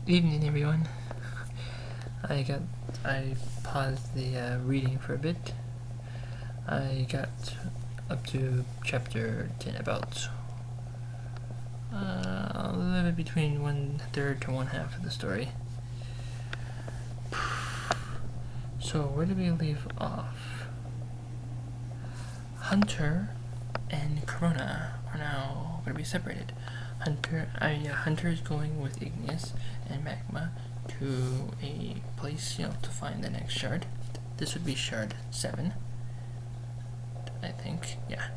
Evening, everyone. I paused the reading for a bit. I got up to chapter 10, about a little bit between 1/3 to 1/2 of the story. So where did we leave off? Hunter and Corona are now going to be separated. Hunter is going with Igneous and Magma to a place, to find the next shard. This would be shard 7, I think, yeah.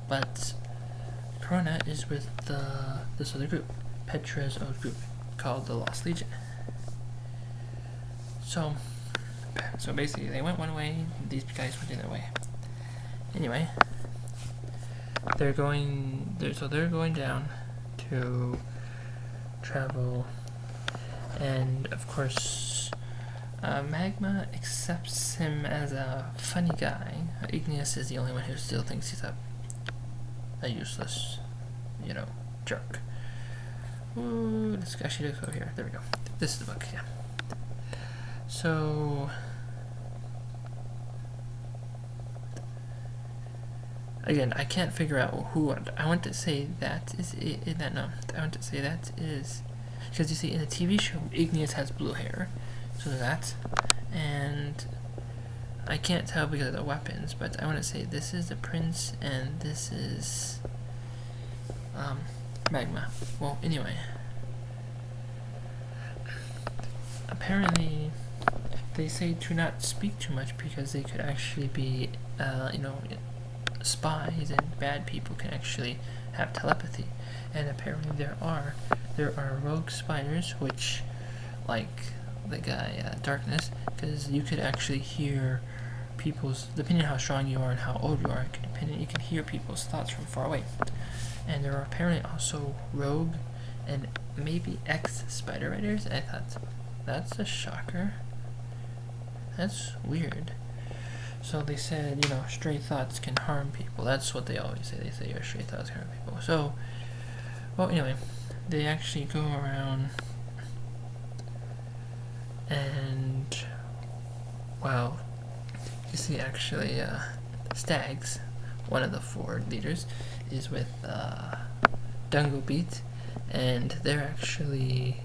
But Corona is with this other group, Petra's old group, called the Lost Legion. So basically, they went one way, these guys went the other way. Anyway, they're going down to travel, and of course, Magma accepts him as a funny guy. Igneous is the only one who still thinks he's a useless, jerk. Ooh, let's go here. There we go. This is the book, yeah. So, again, I can't figure out who I want to say that is it. I want to say that is because you see in the TV show, Igneous has blue hair, so that, and I can't tell because of the weapons, but I want to say this is the prince and this is Magma. Well, anyway, apparently they say to not speak too much because they could actually be, spies, and bad people can actually have telepathy. And apparently there are rogue spiders, which, like the guy Darkness, because you could actually hear people's, depending on how strong you are and how old you are, you can hear people's thoughts from far away. And there are apparently also rogue and maybe ex-spider riders. I thought, that's a shocker. That's weird. So they said, stray thoughts can harm people. That's what they always say. They say your stray thoughts can harm people. So, well, anyway, they actually go around and, well, you see actually Stags, one of the 4 leaders, is with Dungo Beat, and they're actually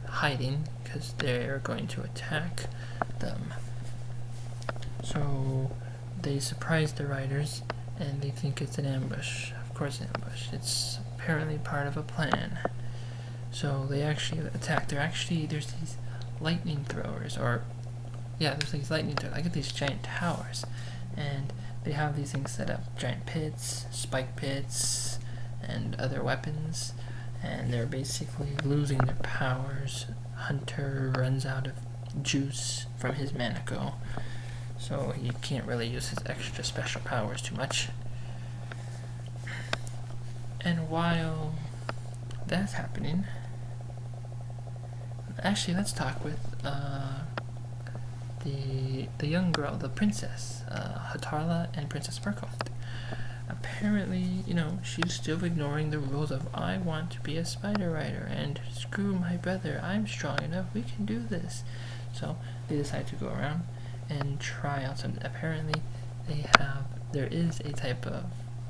hiding because they're going to attack them. So they surprise the riders and they think it's an ambush. Of course, an ambush. It's apparently part of a plan. So they actually attack. There's these lightning throwers, there's these lightning throwers. I get these giant towers, and they have these things set up, giant pits, spike pits, and other weapons, and they're basically losing their powers. Hunter runs out of juice from his Manaco, so he can't really use his extra special powers too much. And while that's happening, actually, let's talk with the young girl, the princess, Hatarla and Princess Sparkle. Apparently, she's still ignoring the rules of I want to be a spider rider and screw my brother. I'm strong enough. We can do this. So they decide to go around and try out something. Apparently, there is a type of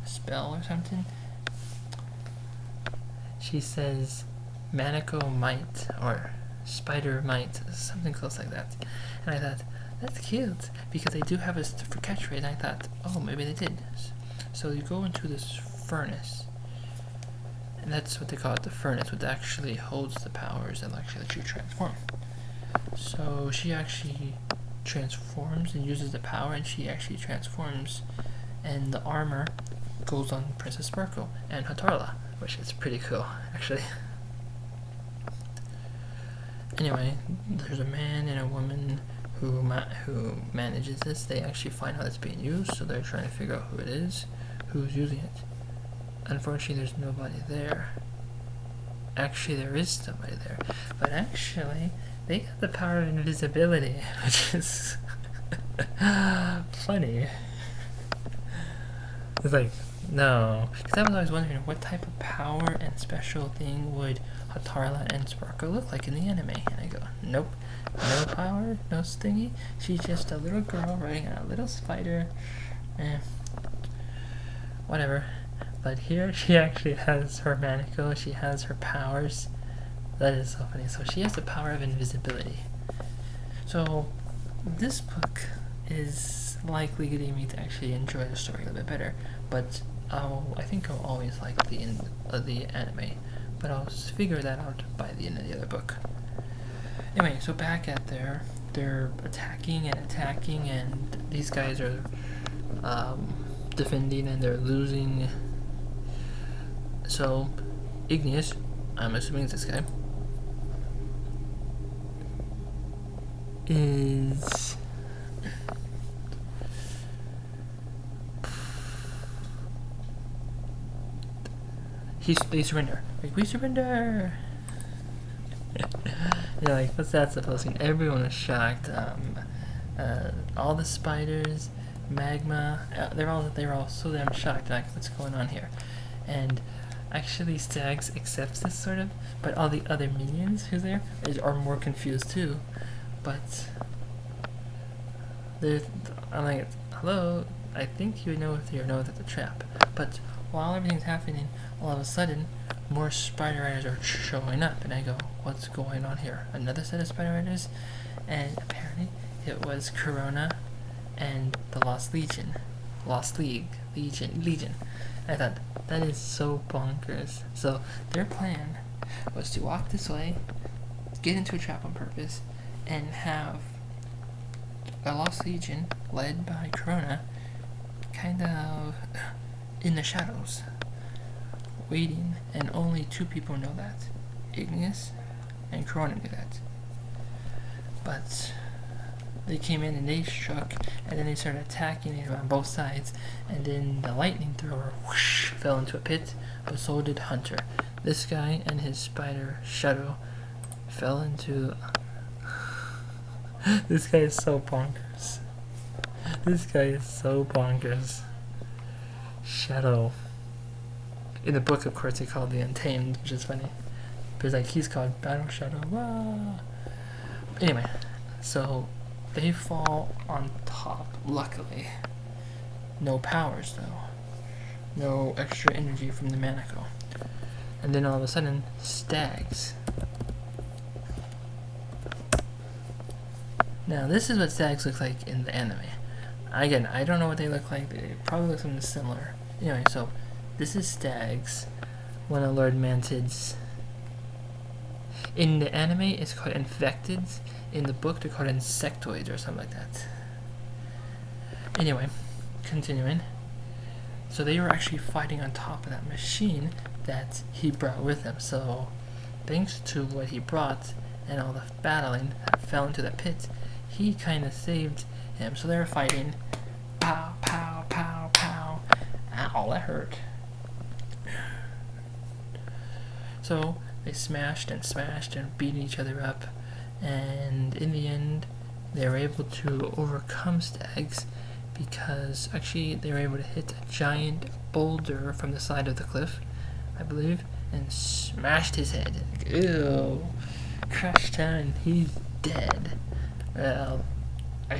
spell or something. She says Manaco might or spider might, something close like that. And I thought, that's cute, because they do have a for catchphrase, and I thought, oh, maybe they did. So you go into this furnace, and that's what they call it, the furnace, which actually holds the powers that actually let you transform. So she actually transforms and uses the power, and she actually transforms, and the armor goes on Princess Sparkle and Hatarla, which is pretty cool, actually. Anyway, there's a man and a woman who manages this. They actually find out it's being used, so they're trying to figure out who it is, who's using it. Unfortunately, there's nobody there. Actually, there is somebody there, but actually, they got the power of invisibility, which is funny. It's like, no. Because I was always wondering what type of power and special thing would Hatarla and Sparkle look like in the anime. And I go, nope. No power, no stingy. She's just a little girl riding on a little spider. Whatever. But here she actually has her manacle. She has her powers. That is so funny. So she has the power of invisibility. So this book is likely getting me to actually enjoy the story a little bit better. But I think I'll always like the end of the anime. But I'll figure that out by the end of the other book. Anyway, so back at they're attacking, and these guys are defending, and they're losing. So Igneous, I'm assuming it's this guy, is they surrender. Like, we surrender. Yeah, like, what's that supposed to mean? Everyone was shocked. All the spiders, magma, they were all so damn shocked. Like, what's going on here? And actually, Stags accepts this sort of, but all the other minions who's there are more confused too. But I'm like, hello, I think you know if you know that the trap. But while everything's happening, all of a sudden, more Spider Riders are showing up, and I go, what's going on here? Another set of Spider Riders? And apparently it was Corona and the Lost Legion. Legion. I thought, that is so bonkers. So their plan was to walk this way, get into a trap on purpose, and have a Lost Legion led by Corona kind of in the shadows, waiting, and only two people know that. Igneous and Corona knew that. But they came in and they struck, and then they started attacking him on both sides, and then the lightning thrower whoosh, fell into a pit, but so did Hunter. This guy and his spider Shadow fell into... This guy is so bonkers. Shadow. In the book, of course, they call it the Untamed, which is funny. But it's like, he's called Battle Shadow. Wah! Anyway, so they fall on top, luckily. No powers, though. No extra energy from the manacle. And then all of a sudden, Stags. Now, this is what Stags look like in the anime. Again, I don't know what they look like. They probably look something similar. Anyway, so this is Stags, one of Lord Mantid's. In the anime, it's called Infectids. In the book, they're called Insectoids or something like that. Anyway, continuing. So they were actually fighting on top of that machine that he brought with him. So thanks to what he brought and all the battling that fell into the pit, he kind of saved him. So they were fighting. Pow, pow, pow, pow. Ow, that hurt. So they smashed and beat each other up, and in the end they were able to overcome Stags because actually they were able to hit a giant boulder from the side of the cliff, I believe, and smashed his head. Ew. Crushed him, he's dead. Well, I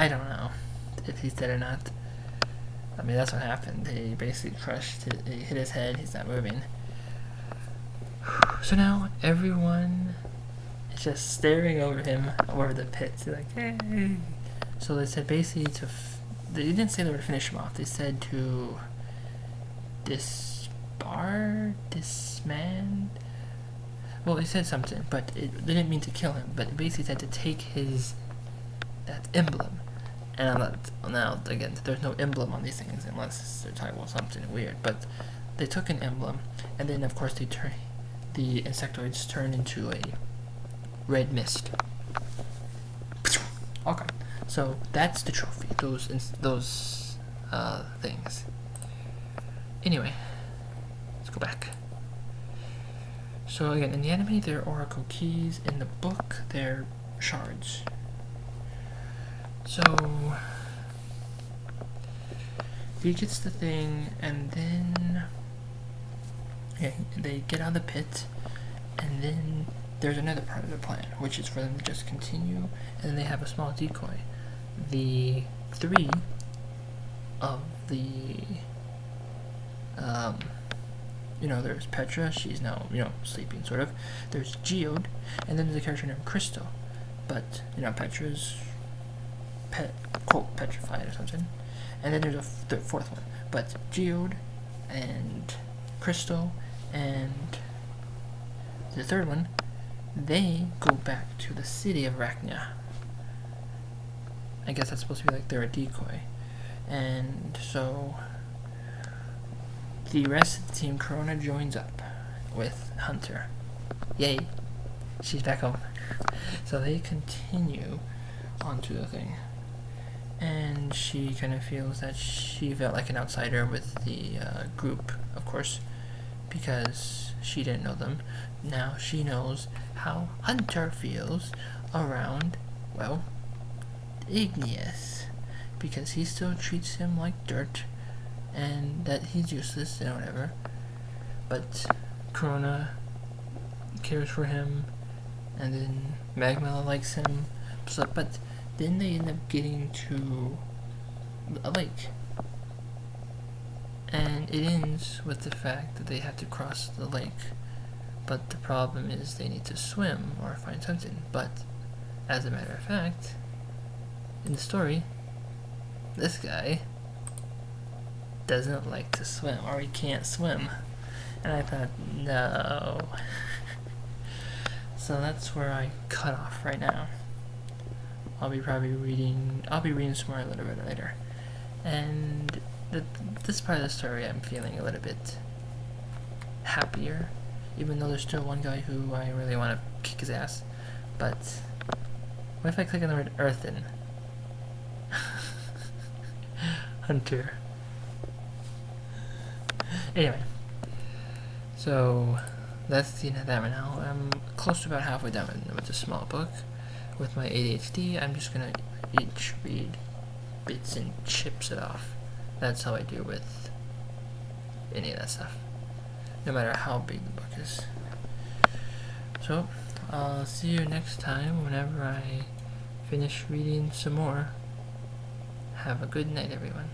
don't know if he's dead or not. I mean, that's what happened. They basically he hit his head, he's not moving. So now everyone is just staring over him over the pit. They're like, hey. So they said basically they didn't say they were to finish him off. They said to disband. Well, they said something, but they didn't mean to kill him. But it basically said to take that emblem. And I'm not, now again, there's no emblem on these things unless they're talking about something weird. But they took an emblem, and then of course the insectoids turn into a red mist. Okay, so that's the trophy. Those things. Anyway, let's go back. So again, in the anime, they're oracle keys. In the book, they're shards. So he gets the thing, and then they get out of the pit, and then there's another part of the plan, which is for them to just continue, and then they have a small decoy. The three of the there's Petra, she's now, sleeping, sort of. There's Geode, and then there's a character named Crystal. But, Petra's quote, petrified or something. And then there's a fourth one. But Geode and Crystal and the third one, they go back to the city of Rachnia. I guess that's supposed to be like they're a decoy. And so the rest of the team, Corona joins up with Hunter. Yay, she's back home. So they continue onto the thing. And she kind of feels that she felt like an outsider with the group, of course, because she didn't know them. Now she knows how Hunter feels around, well, Igneous, because he still treats him like dirt and that he's useless and whatever. But Corona cares for him, and then Magma likes him. But then they end up getting to a lake, and it ends with the fact that they have to cross the lake. But the problem is they need to swim or find something. But as a matter of fact, in the story, this guy doesn't like to swim, or he can't swim. And I thought, no. So that's where I cut off right now. I'll be reading some more a little bit later. And this part of the story I'm feeling a little bit happier, even though there's still one guy who I really want to kick his ass. But what if I click on the word Earthen? Hunter. Anyway, so that's the end of that right now. I'm close to about halfway done with the small book. With my ADHD, I'm just gonna each read bits and chips it off. That's how I do with any of that stuff, no matter how big the book is. So, I'll see you next time whenever I finish reading some more. Have a good night, everyone.